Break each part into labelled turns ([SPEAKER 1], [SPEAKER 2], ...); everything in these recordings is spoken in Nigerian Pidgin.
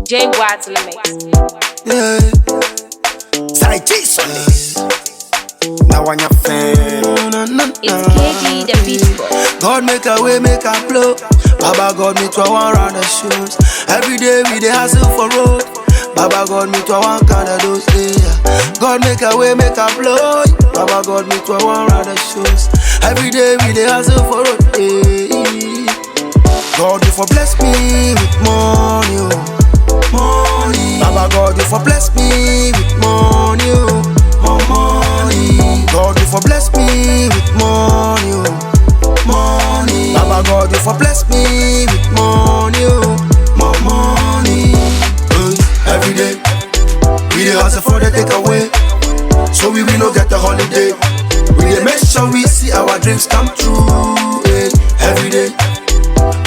[SPEAKER 1] J Watts in the mix.
[SPEAKER 2] Yeah. Side cheese on this. Now on your fan.
[SPEAKER 1] It's KG the Beat Boy.
[SPEAKER 2] God make a way, make a flow. Baba God me to one round the shoes. Every day we dey hustle for road. Baba God me to one kind of those days. God make a way, make a flow. Baba God me to one round the shoes. Every day we dey hustle for road. God you for bless me with money, money. Baba God you for bless me with money, more money. God you for bless me with money, money. Baba God you for bless me with money, more money. Every day we dey hustle for the takeaway, so we will not get a holiday. We dey make sure we see our dreams come true. Every day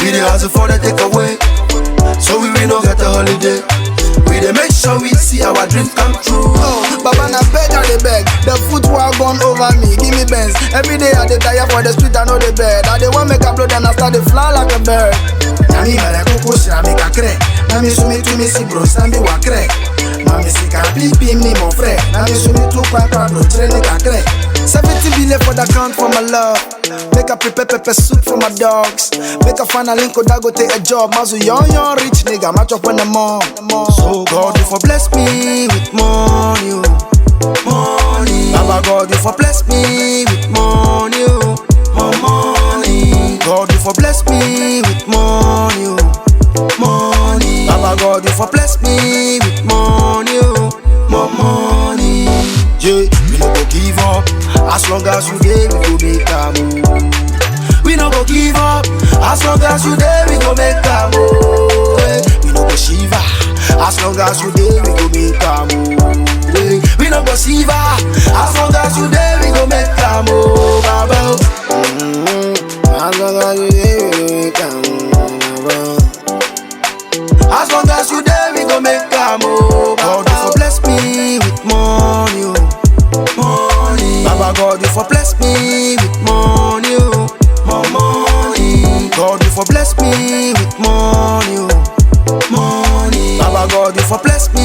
[SPEAKER 2] we dey hustle for the takeaway, so we will not get a holiday. We dey make sure we see our dreams come true.
[SPEAKER 3] Oh, Baba na beg I dey beg. The foot gone over me, give me Benz. Every day I dey tire for the street, I know the bed. I dey want make a blow, then I start to fly like a bird. Nami mara koko shira make a crack. Nami sumi tu mi si bro, sambi wa crack. Mami si ka pipi mi mon frère. Nami sumi tu kwa bro, training ka crack. 70 billion for the count for my love. Make a prepare pepper soup for my dogs. Make a find a link or go take a job. Mazu young rich nigga, match up when the mom.
[SPEAKER 2] So God you for bless me with money, money. Baba God you for bless me with money, more money. God you for bless me with money, money. Baba God you for bless me with money, more money. Yeah, we no go give up. As long as you there, we go make a move. We no go give up. As long as you there, we go make a move. We no go shiver. As long as you there, we go make a move. We no go shiver. As long as you there, we go make a move.
[SPEAKER 3] As long as you there, we go make a move.
[SPEAKER 2] As long as you there, we go make a move. God you for bless me with money, money. Baba God you for bless me with money, more money. God you for bless me with money, money. Baba God you for bless me